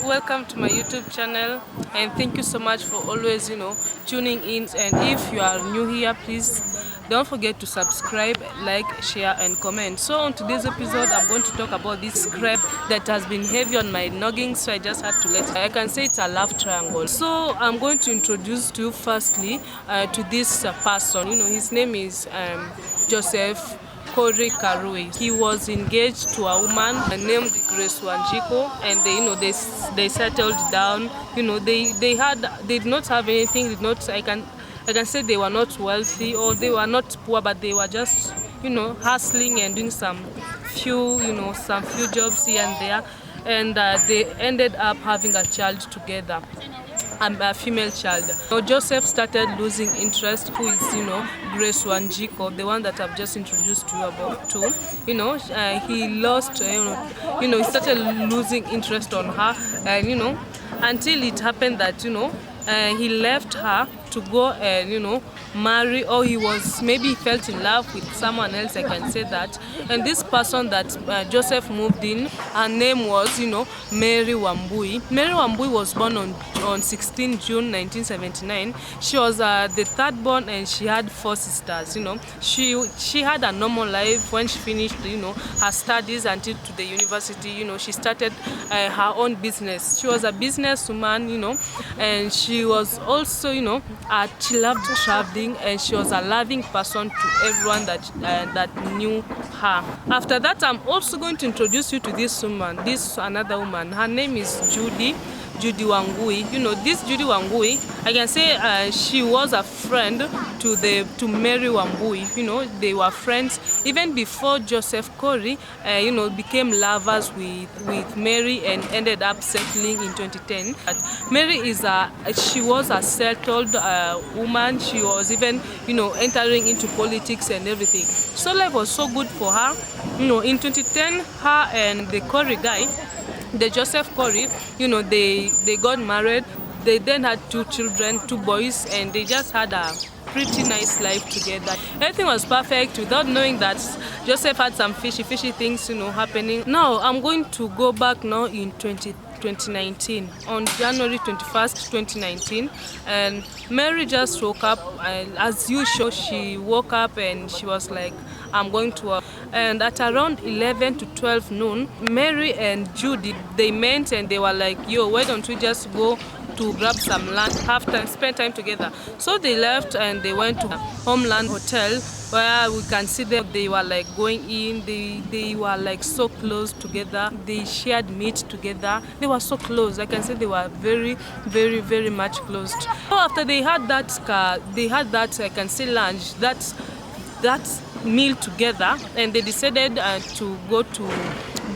welcome to my YouTube channel, and thank you so much for always, tuning in. And if you are new here, please don't forget to subscribe, like, share, and comment. So on today's episode, I'm going to talk about this script that has been heavy on my noggin, so I just had to let it. I can say it's a love triangle. So I'm going to introduce to you firstly to this person. His name is Joseph Corey Karui. He was engaged to a woman named Grace Wanjiko, and they settled down. They did not have anything. I can say they were not wealthy or they were not poor, but they were just hustling and doing some few jobs here and there, and they ended up having a child together. A female child. Joseph started losing interest, who is Grace Wanjiko, the one that I've just introduced to you about too. He lost he started losing interest on her, until it happened that he left her to go and marry, or maybe he felt in love with someone else, I can say that. And this person that Joseph moved in, her name was Mary Wambui. Mary Wambui was born on 16 June 1979. She was the third born, and she had 4 sisters. She had a normal life when she finished her studies until to the university. She started her own business. She was a businesswoman, and she was also she loved traveling, and she was a loving person to everyone that knew her. After that, I'm also going to introduce you to another woman. Her name is Judy Wambui. This Judy Wambui, I can say she was a friend to Mary Wambui. They were friends even before Joseph Corey became lovers with Mary and ended up settling in 2010. But Mary she was a settled woman. She was even entering into politics and everything. So life was so good for her. In 2010, her and the Corey guy, the Joseph Corey, they got married. They then had 2 children, 2 boys, and they just had a pretty nice life together. Everything was perfect without knowing that Joseph had some fishy things happening. Now I'm going to go back now in 2019, on January 21st, 2019, and Mary just woke up, and as usual she woke up and she was like, I'm going to work. And at around 11 to 12 noon, Mary and Judy, they met, and they were like, yo, why don't we just go to grab some lunch, spend time together. So they left and they went to Homeland Hotel, where we can see them. They were like going in, they were like so close together. They shared meat together. They were so close. I can say they were very, very, very much close. So after they had that I can say lunch, that meal together, and they decided to go to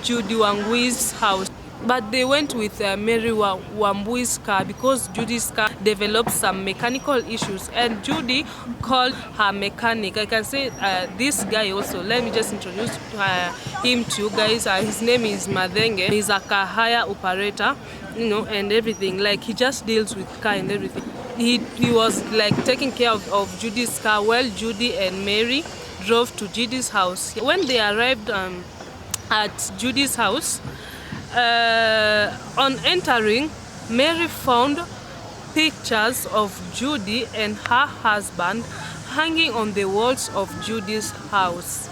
Judy Wambui's house. But they went with Mary Wambui's car because Judy's car developed some mechanical issues, and Judy called her mechanic. I can say this guy also, let me just introduce him to you guys. His name is Madenge. He's a car hire operator, and everything. Like, he just deals with car and everything. He was like taking care of Judy's car while Judy and Mary drove to Judy's house. When they arrived at Judy's house, on entering, Mary found pictures of Judy and her husband hanging on the walls of Judy's house.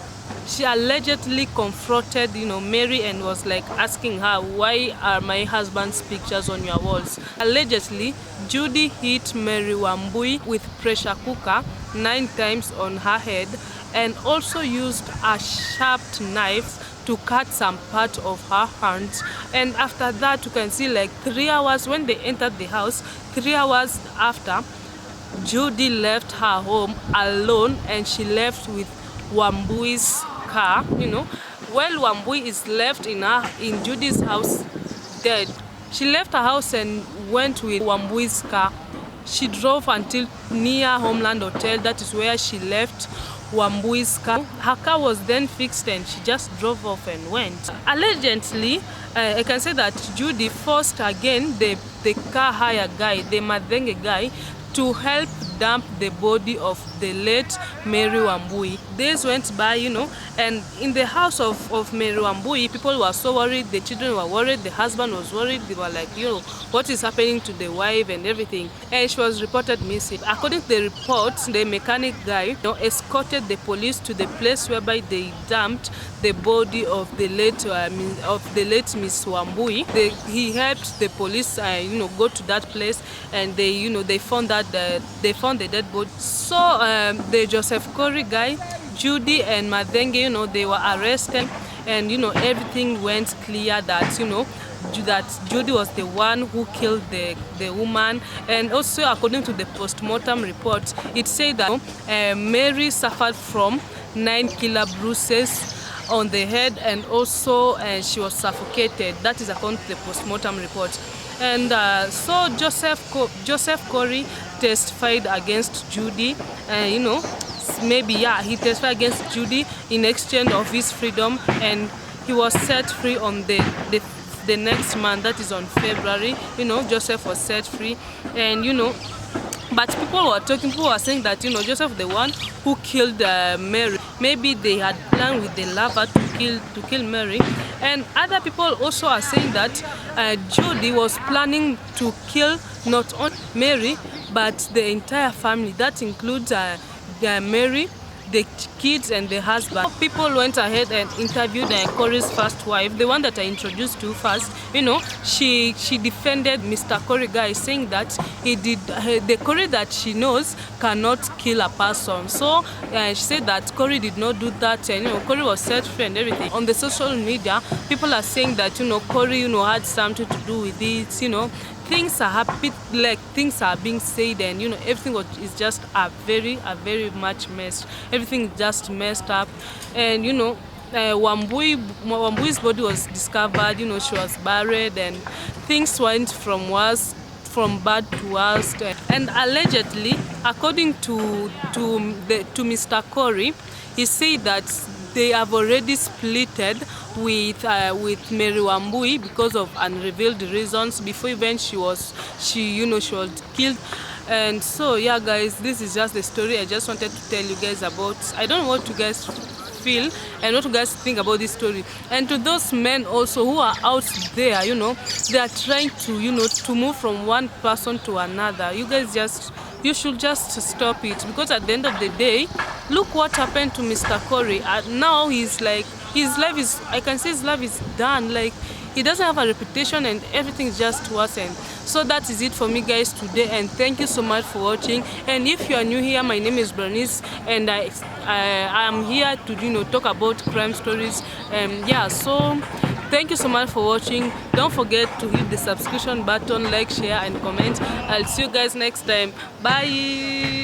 She allegedly confronted Mary and was like asking her, why are my husband's pictures on your walls? Allegedly, Judy hit Mary Wambui with pressure cooker 9 times on her head, and also used a sharp knife to cut some part of her hands. And after that, you can see like 3 hours when they entered the house, 3 hours after, Judy left her home alone, and she left with Wambui's car. While Wambui is left in Judy's house dead, she left her house and went with Wambui's car. She drove until near Homeland Hotel. That is where she left Wambui's car. Her car was then fixed, and she just drove off and went. Allegedly, I can say that Judy forced again the car hire guy, the Madenge guy, to help dump the body of the late Mary Wambui. Days went by, and in the house of Mary Wambui, people were so worried. The children were worried. The husband was worried. They were like, what is happening to the wife and everything. And she was reported missing. According to the reports, the mechanic guy escorted the police to the place whereby they dumped the body of the late Miss Wambui. He helped the police, go to that place, and they found the dead body. So the Joseph Corey guy, Judy and Madenge, they were arrested, and everything went clear that that Judy was the one who killed the woman. And also, according to the post-mortem report, it said that Mary suffered from 9 killer bruises on the head, and also she was suffocated. That is according to the post-mortem report. And so Joseph Corey testified against Judy. He testified against Judy in exchange of his freedom, and he was set free on the next month, that is on February. Joseph was set free, and but people were saying that Joseph the one who killed Mary. Maybe they had planned with the lover to kill Mary. And other people also are saying that Judy was planning to kill not only Mary but the entire family. That includes Mary, the kids, and the husband. People went ahead and interviewed Corey's first wife, the one that I introduced to first. She defended Mr. Corey guy, saying that the Corey that she knows cannot kill a person. So she said that Corey did not do that, and Corey was set free and everything. On the social media, people are saying that Corey had something to do with it. Things are happy, like things are being said, and everything is just a very much messed. Everything is just messed up, and Wambui's body was discovered. She was buried, and things went from bad to worse. And allegedly, according to Mr. Corey, he said that they have already splitted with Mary Wambui because of unrevealed reasons before even she was killed. And so yeah, guys, this is just the story I just wanted to tell you guys about. I don't know what you guys feel and what you guys think about this story. And to those men also who are out there, they are trying to move from one person to another. You should just stop it, because at the end of the day, look what happened to Mr. Corey. Now he's like, I can say his life is done. Like, he doesn't have a reputation, and everything is just worsened. So that is it for me, guys, today, and thank you so much for watching. And if you are new here, my name is Bernice, and I am here to talk about crime stories. So thank you so much for watching. Don't forget to hit the subscription button, like, share, and comment. I'll see you guys next time. Bye.